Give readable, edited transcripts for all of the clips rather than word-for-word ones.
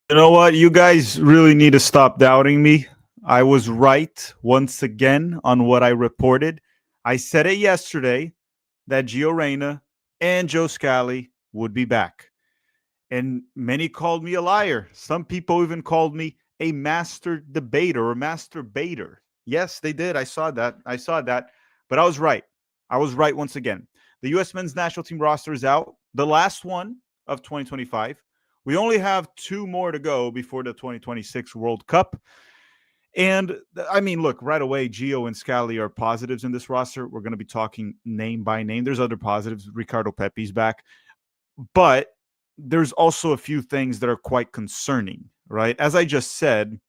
You know what? You guys really need to stop doubting me. I was right once again on what I reported. I said it yesterday that Gio Reyna and Joe Scally would be back. And many called me a liar. Some people even called me a master debater or master baiter. Yes, they did. I saw that. I saw that. But I was right. I was right once again. The U.S. men's national team roster is out. The last one of 2025. We only have two more to go before the 2026 World Cup. And I mean, look, right away, Gio and Scally are positives in this roster. We're going to be talking name by name. There's other positives. Ricardo Pepi's back. But there's also a few things that are quite concerning, right? As I just said,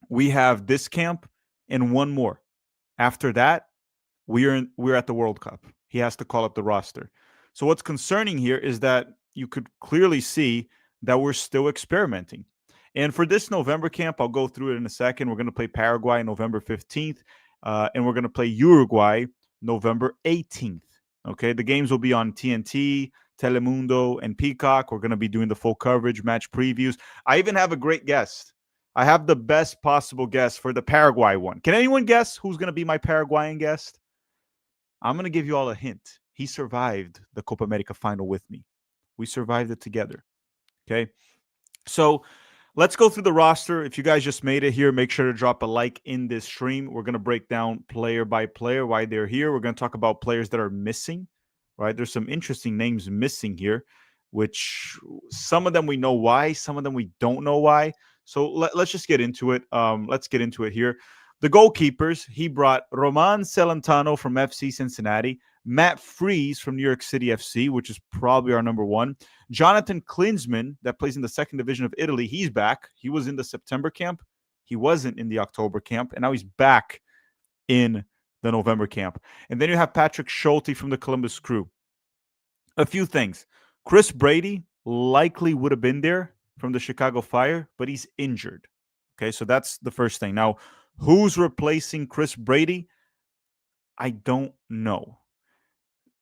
we have this camp and one more. After that, we're at the World Cup. He has to call up the roster. So what's concerning here is that you could clearly see that we're still experimenting. And for this November camp, I'll go through it in a second. We're going to play Paraguay November 15th, and we're going to play Uruguay November 18th. Okay, the games will be on TNT, Telemundo, and Peacock. We're going to be doing the full coverage, match previews. I even have a great guest. I have the best possible guest for the Paraguay one. Can anyone guess who's going to be my Paraguayan guest? I'm going to give you all a hint. He survived the Copa America final with me. We survived it together. Okay. So let's go through the roster. If you guys just made it here, make sure to drop a like in this stream. We're going to break down player by player why they're here. We're going to talk about players that are missing, right? There's some interesting names missing here, which some of them we know why, some of them we don't know why. So let's just get into it. Let's get into it here. The goalkeepers, he brought Roman Celentano from FC Cincinnati, Matt Freese from New York City FC, which is probably our number one. Jonathan Klinsmann, that plays in the second division of Italy, he's back. He was in the September camp. He wasn't in the October camp, and now he's back in the November camp. And then you have Patrick Schulte from the Columbus Crew. A few things. Chris Brady likely would have been there from the Chicago Fire, but he's injured. Okay, so that's the first thing. Now, who's replacing Chris Brady? I don't know.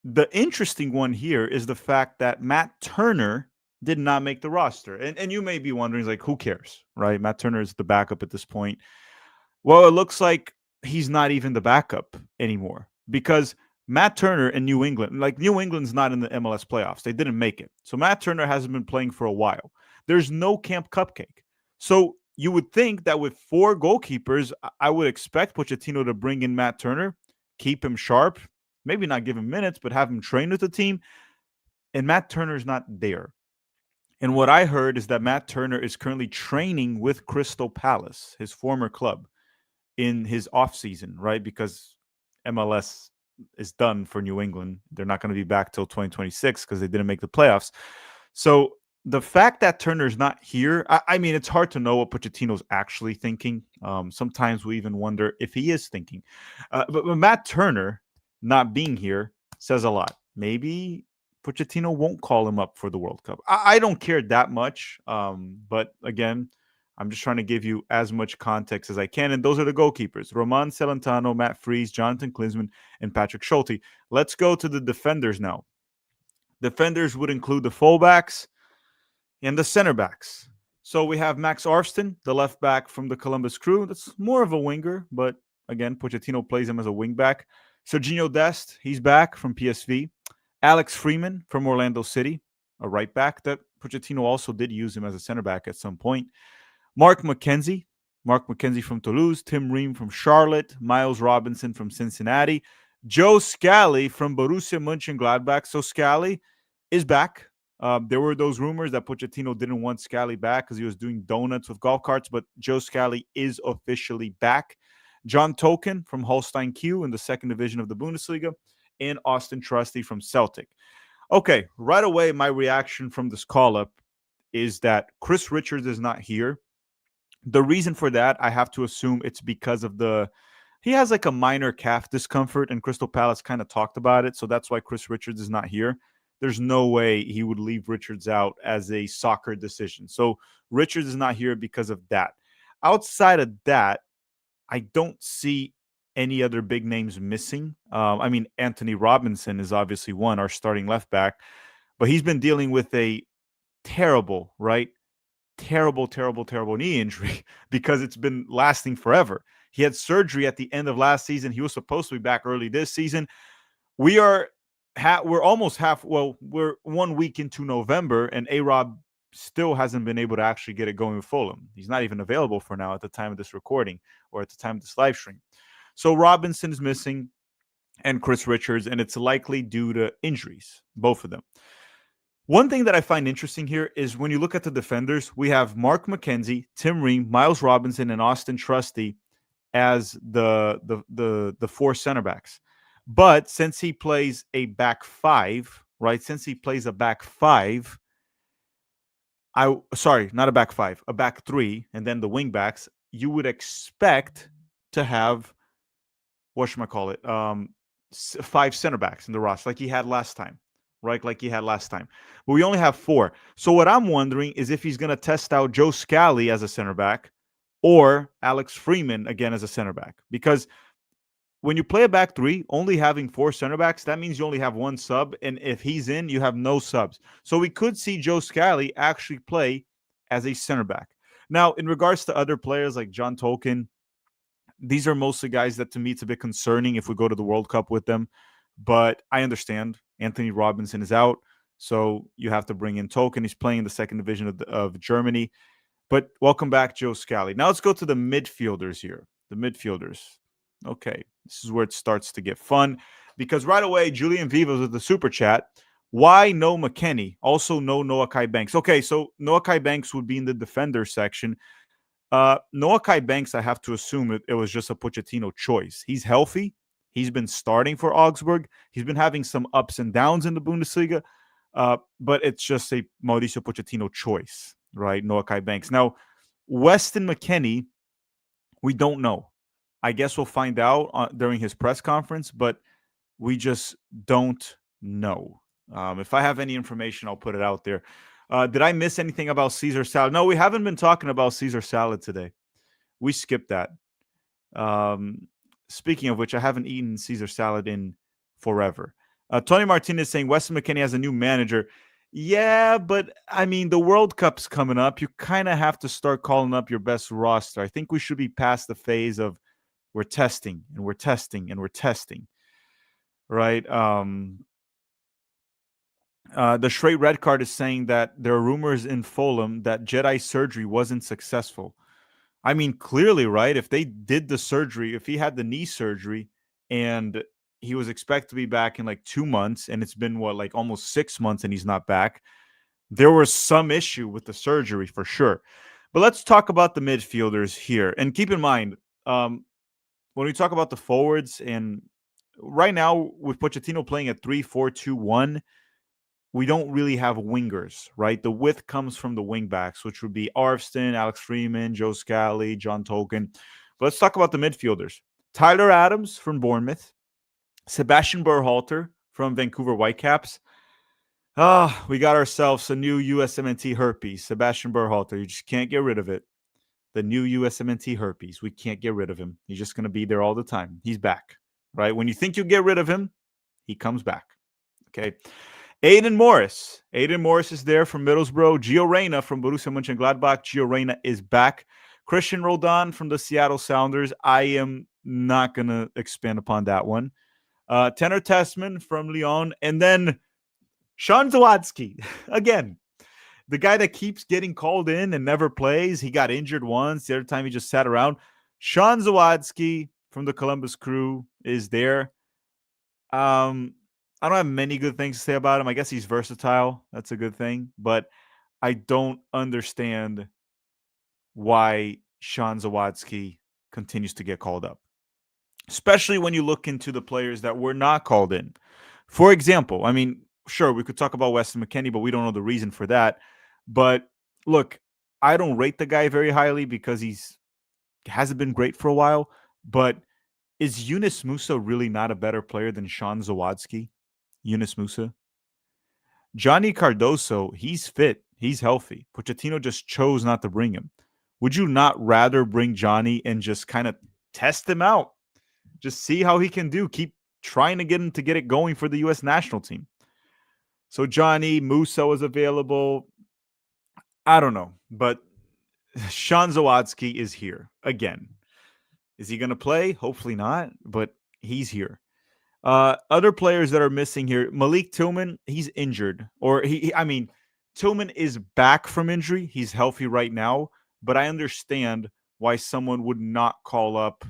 The interesting one here is the fact that Matt Turner did not make the roster. And you may be wondering, like, who cares, right? Matt Turner is the backup at this point. Well, it looks like he's not even the backup anymore because Matt Turner in New England, like New England's not in the MLS playoffs. They didn't make it. So Matt Turner hasn't been playing for a while. There's no Camp Cupcake. So you would think that with four goalkeepers, I would expect Pochettino to bring in Matt Turner, keep him sharp, maybe not give him minutes, but have him train with the team. And Matt Turner's not there. And what I heard is that Matt Turner is currently training with Crystal Palace, his former club, in his offseason, right? Because MLS is done for New England. They're not going to be back till 2026 because they didn't make the playoffs. So the fact that Turner's not here, I mean, it's hard to know what Pochettino's actually thinking. Sometimes we even wonder if he is thinking. But Matt Turner not being here says a lot. Maybe Pochettino won't call him up for the World Cup. I don't care that much. But again, I'm just trying to give you as much context as I can. And those are the goalkeepers: Roman Celentano, Matt Freese, Jonathan Klinsmann, and Patrick Schulte. Let's go to the defenders now. Defenders would include the fullbacks and the center backs. So we have Max Arfston, the left back from the Columbus Crew. That's more of a winger, but again, Pochettino plays him as a wing back. Serginho Dest, he's back from PSV. Alex Freeman from Orlando City, a right back that Pochettino also did use him as a center back at some point. Mark McKenzie from Toulouse, Tim Ream from Charlotte, Miles Robinson from Cincinnati, Joe Scally from Borussia Mönchengladbach. So Scally is back. There were those rumors that Pochettino didn't want Scally back because he was doing donuts with golf carts, but Joe Scally is officially back. John Token from Holstein Q in the second division of the Bundesliga, and Austin Trusty from Celtic. Okay, right away, my reaction from this call-up is that Chris Richards is not here. The reason for that, I have to assume it's because of he has like a minor calf discomfort, and Crystal Palace kind of talked about it, so that's why Chris Richards is not here. There's no way he would leave Richards out as a soccer decision. So Richards is not here because of that. Outside of that, I don't see any other big names missing. I mean, Anthony Robinson is obviously one, our starting left back, but he's been dealing with a terrible, right, terrible, terrible, terrible knee injury because it's been lasting forever. He had surgery at the end of last season. He was supposed to be back early this season. We are we're almost half. Well, we're 1 week into November, and A-Rob still hasn't been able to actually get it going with Fulham. He's not even available for now at the time of this recording or at the time of this live stream. So Robinson is missing, and Chris Richards, and it's likely due to injuries, both of them. One thing that I find interesting here is when you look at the defenders, we have Mark McKenzie, Tim Ream, Miles Robinson, and Austin Trusty as the four center backs. But since he plays a back five, right? Since he plays a back five, not a back five, a back three, and then the wing backs, you would expect to have five center backs in the roster, like he had last time, right? Like he had last time. But we only have four. So what I'm wondering is if he's going to test out Joe Scally as a center back or Alex Freeman again as a center back. Because when you play a back three, only having four center backs, that means you only have one sub. And if he's in, you have no subs. So we could see Joe Scally actually play as a center back. Now, in regards to other players like John Tolkien, these are mostly guys that to me it's a bit concerning if we go to the World Cup with them. But I understand Anthony Robinson is out, so you have to bring in Tolkien. He's playing in the second division of Germany. But welcome back, Joe Scally. Now let's go to the midfielders here. The midfielders. Okay, this is where it starts to get fun because right away, Julian Vivas with the super chat. Why no McKennie? Also no Noah Kai Banks. Okay, so Noah Kai Banks would be in the defender section. Noah Kai Banks, I have to assume it was just a Pochettino choice. He's healthy. He's been starting for Augsburg. He's been having some ups and downs in the Bundesliga, but it's just a Mauricio Pochettino choice, right? Noah Kai Banks. Now, Weston McKennie, we don't know. I guess we'll find out during his press conference, but we just don't know. If I have any information, I'll put it out there. Did I miss anything about Caesar salad? No, we haven't been talking about Caesar salad today. We skipped that. Speaking of which, I haven't eaten Caesar salad in forever. Tony Martinez saying Weston McKennie has a new manager. Yeah, but I mean, the World Cup's coming up. You kind of have to start calling up your best roster. I think we should be past the phase of we're testing and we're testing and we're testing. Right? The straight red card is saying that there are rumors in Fulham that Jedi surgery wasn't successful. I mean, clearly, right? If they did the surgery, if he had the knee surgery and he was expected to be back in like 2 months and it's been like almost 6 months and he's not back, there was some issue with the surgery for sure. But let's talk about the midfielders here. And keep in mind, when we talk about the forwards, and right now with Pochettino playing at 3-4-2-1, we don't really have wingers, right? The width comes from the wing backs, which would be Arvston, Alex Freeman, Joe Scally, John Tolkien. But let's talk about the midfielders. Tyler Adams from Bournemouth, Sebastian Berhalter from Vancouver Whitecaps. We got ourselves a new USMNT herpes, Sebastian Berhalter. You just can't get rid of it. The new USMNT herpes. We can't get rid of him. He's just going to be there all the time. He's back, right? When you think you get rid of him, he comes back. Okay. Aiden Morris. Aiden Morris is there from Middlesbrough. Gio Reyna from Borussia Mönchengladbach. Gio Reyna is back. Christian Roldan from the Seattle Sounders. I am not going to expand upon that one. Tenor Tessman from Lyon. And then Sean Zawadzki. Again, the guy that keeps getting called in and never plays. He got injured once. The other time he just sat around. Sean Zawadzki from the Columbus Crew is there. I don't have many good things to say about him. I guess he's versatile. That's a good thing. But I don't understand why Sean Zawadzki continues to get called up, especially when you look into the players that were not called in. For example, I mean, sure, we could talk about Weston McKennie, but we don't know the reason for that. But look, I don't rate the guy very highly because hasn't been great for a while. But is Yunus Musa really not a better player than Sean Zawadzki? Yunus Musa. Johnny Cardoso, he's fit. He's healthy. Pochettino just chose not to bring him. Would you not rather bring Johnny and just kind of test him out? Just see how he can do. Keep trying to get him to get it going for the U.S. national team. So Johnny, Musa was available. I don't know, but Sean Zawadski is here again. Is he going to play? Hopefully not, but he's here. Other players that are missing here, Malik Tillman, he's injured, or I mean, Tillman is back from injury. He's healthy right now, but I understand why someone would not call up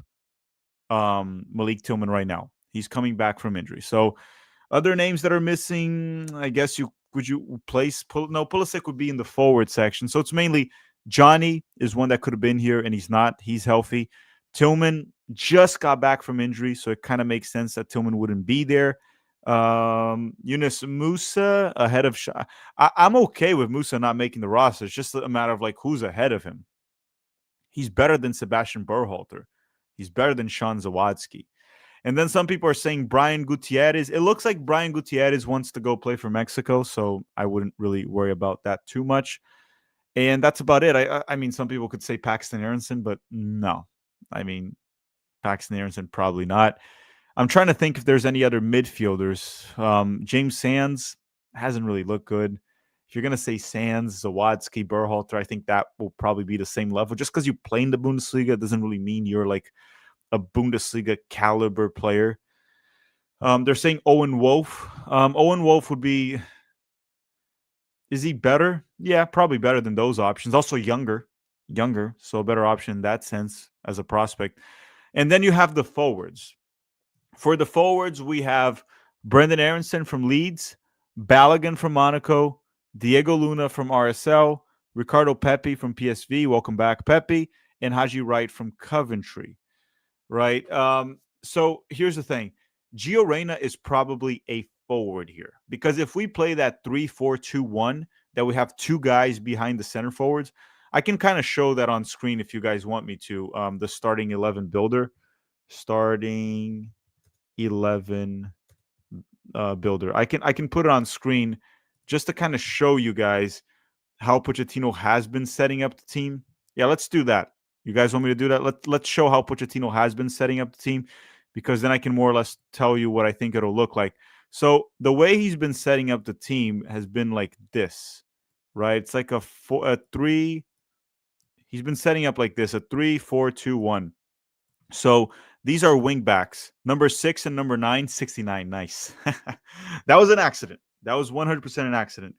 Malik Tillman right now. He's coming back from injury. So other names that are missing, I guess you place no, Pulisic would be in the forward section. So it's mainly Johnny is one that could have been here and he's not. He's healthy. Tillman just got back from injury, so it kind of makes sense that Tillman wouldn't be there. Yunus Musa ahead of I'm okay with Musa not making the roster. It's just a matter of like who's ahead of him. He's better than Sebastian Berhalter. He's better than Sean Zawadski. And then some people are saying Brian Gutierrez. It looks like Brian Gutierrez wants to go play for Mexico, so I wouldn't really worry about that too much. And that's about it. I mean, some people could say Paxton Aronson, but no. I mean, Paxton Aronson, probably not. I'm trying to think if there's any other midfielders. James Sands hasn't really looked good. If you're going to say Sands, Zawadski, Berhalter, I think that will probably be the same level. Just because you play in the Bundesliga doesn't really mean you're like a Bundesliga caliber player. They're saying Owen Wolf. Owen Wolf would be. Is he better? Yeah, probably better than those options. Also younger, so a better option in that sense as a prospect. And then you have the forwards. For the forwards, we have Brendan Aronson from Leeds, Balogun from Monaco, Diego Luna from RSL, Ricardo Pepi from PSV. Welcome back, Pepi, and Haji Wright from Coventry. Right. So here's the thing. Gio Reyna is probably a forward here because if we play that 3-4-2-1, that we have two guys behind the center forwards, I can kind of show that on screen if you guys want me to. The starting 11 builder, starting 11 builder. I can put it on screen just to kind of show you guys how Pochettino has been setting up the team. Yeah, let's do that. You guys want me to do that? Let's show how Pochettino has been setting up the team, because then I can more or less tell you what I think it'll look like. So the way he's been setting up the team has been like this, right? It's like a 3. He's been setting up like this, a 3-4-2-1. So these are wing backs. Number 6 and number 9, 69. Nice. That was an accident. That was 100% an accident.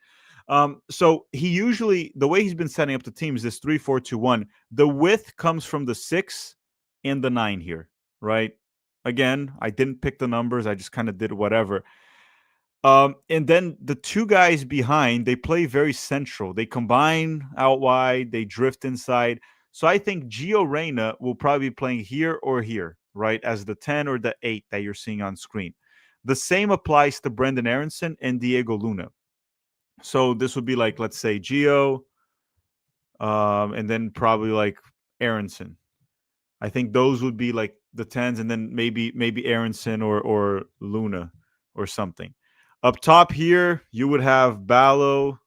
So he usually, the way he's been setting up the team is this 3-4-2-1. The width comes from the 6 and the 9 here, right? Again, I didn't pick the numbers. I just kind of did whatever. And then the two guys behind, they play very central. They combine out wide. They drift inside. So I think Gio Reyna will probably be playing here or here, right, as the 10 or the 8 that you're seeing on screen. The same applies to Brendan Aronson and Diego Luna. So this would be like, let's say, Gio, and then probably like Aronson. I think those would be like the 10s, and then maybe Aronson or Luna or something. Up top here, you would have Ballo,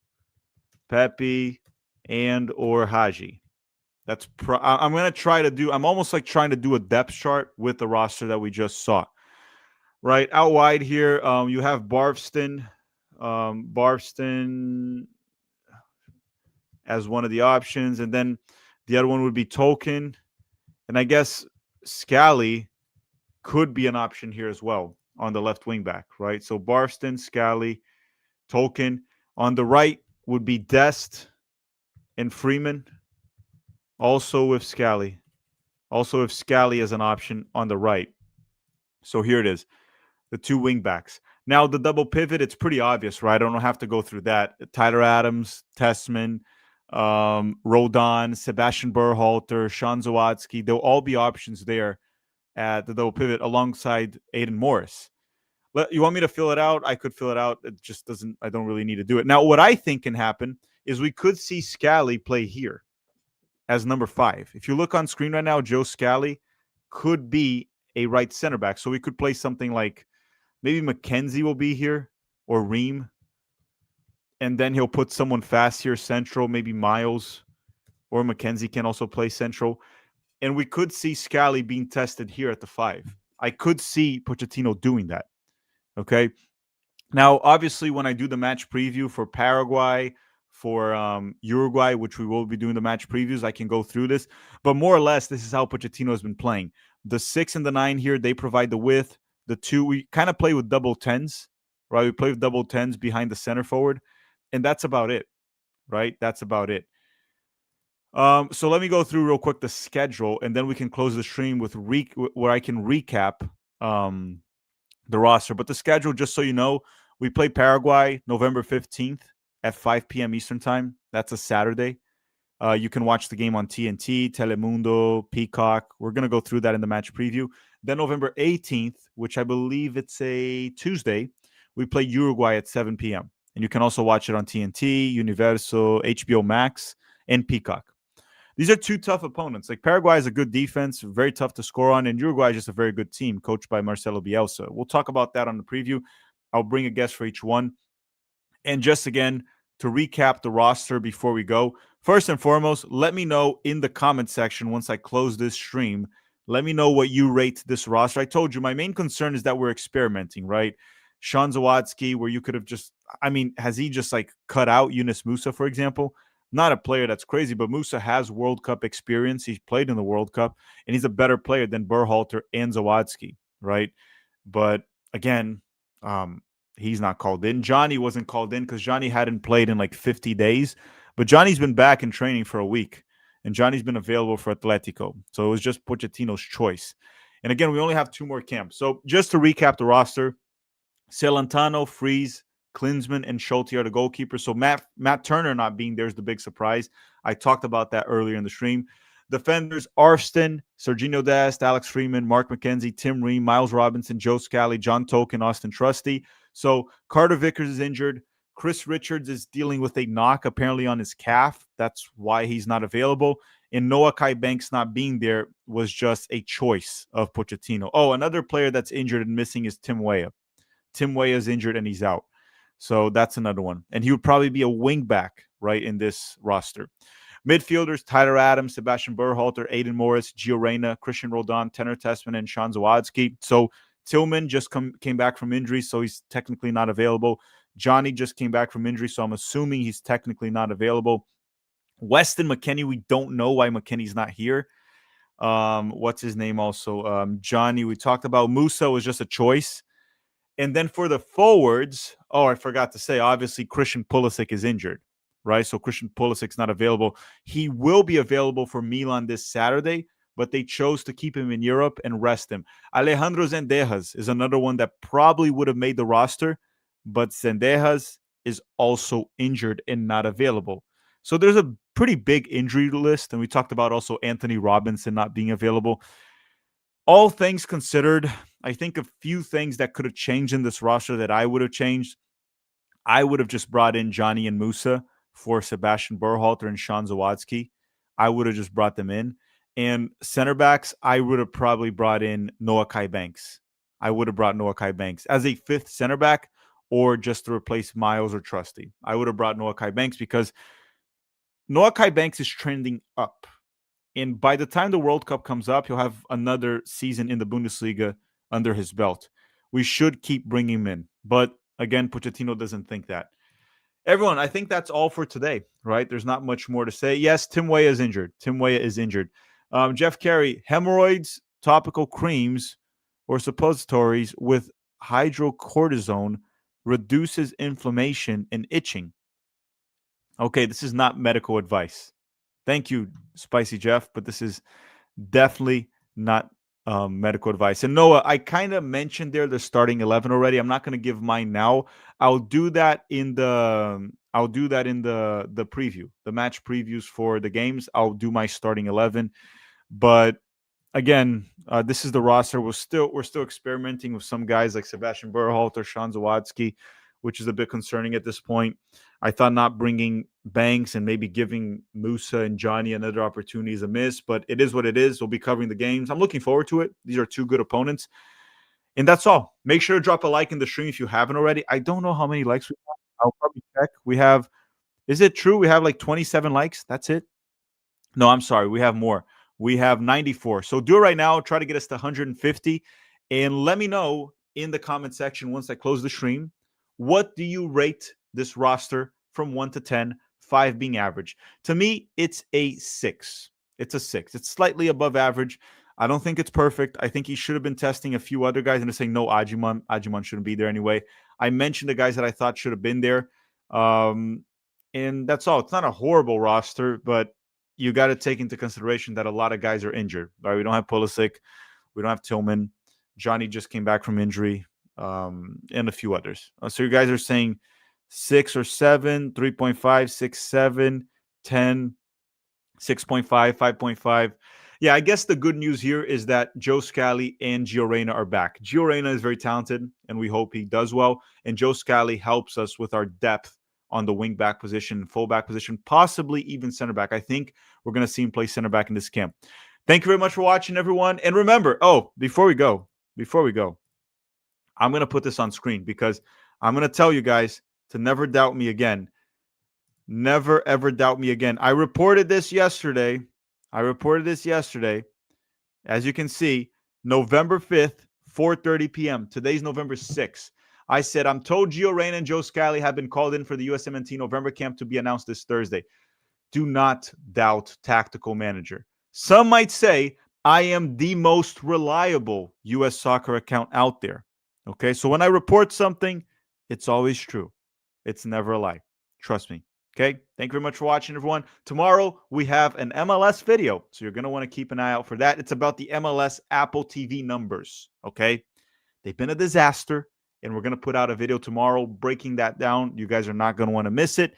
Pepi, and or Haji. I'm going to try to do, I'm almost like trying to do a depth chart with the roster that we just saw. Right, out wide here, you have Barfston. Barfston as one of the options, and then the other one would be Tolkien. And I guess Scally could be an option here as well on the left wing back, right? So Barfston, Scally, Tolkien. On the right would be Dest and Freeman, also with Scally. Also with Scally as an option on the right. So here it is, the two wing backs. Now, the double pivot, it's pretty obvious, right? I don't have to go through that. Tyler Adams, Tessman, Rodon, Sebastian Berhalter, Sean Zawadski, they'll all be options there at the double pivot alongside Aiden Morris. You want me to fill it out? I could fill it out. It just doesn't, I don't really need to do it. Now, what I think can happen is we could see Scally play here as number 5. If you look on screen right now, Joe Scally could be a right center back. So we could play something like maybe McKenzie will be here or Ream. And then he'll put someone fast here, central, maybe Miles or McKenzie can also play central. And we could see Scally being tested here at the 5. I could see Pochettino doing that. Okay. Now, obviously, when I do the match preview for Paraguay, for Uruguay, which we will be doing the match previews. I can go through this, but more or less, this is how Pochettino has been playing. The 6 and the 9 here, they provide the width. The 2, we kind of play with double 10s, right? We play with double 10s behind the center forward, and that's about it, right? That's about it. So let me go through real quick the schedule, and then we can close the stream with where I can recap the roster. But the schedule, just so you know, we play Paraguay November 15th at 5 p.m. Eastern time. That's a Saturday. You can watch the game on TNT, Telemundo, Peacock. We're going to go through that in the match preview. Then November 18th, which I believe it's a Tuesday, we play Uruguay at 7 p.m. And you can also watch it on TNT, Universo, HBO Max, and Peacock. These are two tough opponents. Like Paraguay is a good defense, very tough to score on, and Uruguay is just a very good team, coached by Marcelo Bielsa. We'll talk about that on the preview. I'll bring a guest for each one. And just again, to recap the roster before we go, first and foremost, let me know in the comment section once I close this stream. Let me know what you rate this roster. I told you my main concern is that we're experimenting, right? Sean Zawadzki, where you could have just, I mean, has he just like cut out Yunus Musa, for example? Not a player that's crazy, but Musa has World Cup experience. He's played in the World Cup, and he's a better player than Berhalter and Zawadzki, right? But again, he's not called in. Johnny wasn't called in because Johnny hadn't played in like 50 days. But Johnny's been back in training for a week, and Johnny's been available for Atletico. So it was just Pochettino's choice. And again, we only have 2 more camps. So just to recap the roster, Celentano, Freeze, Klinsmann, and Schulte are the goalkeepers. So Matt Turner not being there is the big surprise. I talked about that earlier in the stream. Defenders, Arston, Serginho Dest, Alex Freeman, Mark McKenzie, Tim Ream, Miles Robinson, Joe Scally, John Token, Austin Trusty. So Carter Vickers is injured. Chris Richards is dealing with a knock apparently on his calf. That's why he's not available. And Noah Kai Banks not being there was just a choice of Pochettino. Oh, another player that's injured and missing is Tim Weah. Tim Weah is injured and he's out. So that's another one. And he would probably be a wing back, right, in this roster. Midfielders, Tyler Adams, Sebastian Berhalter, Aiden Morris, Gio Reyna, Christian Roldan, Tenor Tessman, and Sean Zawadzki. So Tillman just came back from injury, so he's technically not available. Johnny just came back from injury, so I'm assuming he's technically not available. Weston McKennie, we don't know why McKennie's not here. What's his name also? Johnny, we talked about. Musa was just a choice. And then for the forwards, I forgot to say, obviously Christian Pulisic is injured, right? So Christian Pulisic's not available. He will be available for Milan this Saturday, but they chose to keep him in Europe and rest him. Alejandro Zendejas is another one that probably would have made the roster, but Zendejas is also injured and not available. So there's a pretty big injury list, and we talked about also Anthony Robinson not being available. All things considered, I think a few things that could have changed in this roster that I would have changed. I would have just brought in Johnny and Musa for Sebastian Berhalter and Sean Zawadzki. I would have just brought them in. And center backs, I would have probably brought in Noah Kai Banks. I would have brought Noah Kai Banks as a 5th center back or just to replace Miles or Trusty. I would have brought Noah Kai Banks because Noah Kai Banks is trending up. And by the time the World Cup comes up, he'll have another season in the Bundesliga under his belt. We should keep bringing him in. But again, Pochettino doesn't think that. Everyone, I think that's all for today, right? There's not much more to say. Yes, Tim Weah is injured. Jeff Carey, hemorrhoids, topical creams, or suppositories with hydrocortisone reduces inflammation and itching. Okay, this is not medical advice. Thank you, Spicy Jeff, but this is definitely not medical advice. And Noah, I kind of mentioned there the starting 11 already. I'm not going to give mine now. I'll do that in the preview, the match previews for the games. I'll do my starting 11. But again, this is the roster. We're still experimenting with some guys like Sebastian Berhalter, Sean Zawadzki, which is a bit concerning at this point. I thought not bringing Banks and maybe giving Musa and Johnny another opportunity is a miss, but it is what it is. We'll be covering the games. I'm looking forward to it. These are 2 good opponents. And that's all. Make sure to drop a like in the stream if you haven't already. I don't know how many likes we have. I'll probably check. Is it true? We have like 27 likes. That's it? No, I'm sorry. We have more. We have 94. So do it right now. Try to get us to 150. And let me know in the comment section once I close the stream, what do you rate this roster from 1 to 10 5 being average. To me, it's a 6. It's a 6. It's slightly above average. I don't think it's perfect. I think he should have been testing a few other guys and saying, no, Ajiman shouldn't be there anyway. I mentioned the guys that I thought should have been there. And that's all. It's not a horrible roster, but you got to take into consideration that a lot of guys are injured. Right? We don't have Pulisic. We don't have Tillman. Johnny just came back from injury, and a few others. So you guys are saying 6 or 7, 3.5, 6, 7, 10, 6.5, 5.5. Yeah, I guess the good news here is that Joe Scally and Gio Reyna are back. Gio Reyna is very talented, and we hope he does well. And Joe Scally helps us with our depth on the wing back position, full back position, possibly even center back. I think we're going to see him play center back in this camp. Thank you very much for watching, everyone. And remember, before we go, I'm going to put this on screen because I'm going to tell you guys to never doubt me again. Never, ever doubt me again. I reported this yesterday. As you can see, November 5th, 4:30 p.m. Today's November 6th. I said, I'm told Gio Reyna and Joe Scally have been called in for the USMNT November camp to be announced this Thursday. Do not doubt tactical manager. Some might say I am the most reliable U.S. soccer account out there. Okay, so when I report something, it's always true. It's never a lie. Trust me. Okay, thank you very much for watching, everyone. Tomorrow, we have an MLS video, so you're going to want to keep an eye out for that. It's about the MLS Apple TV numbers, okay? They've been a disaster, and we're going to put out a video tomorrow breaking that down. You guys are not going to want to miss it.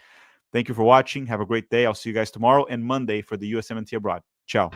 Thank you for watching. Have a great day. I'll see you guys tomorrow and Monday for the USMNT Abroad. Ciao.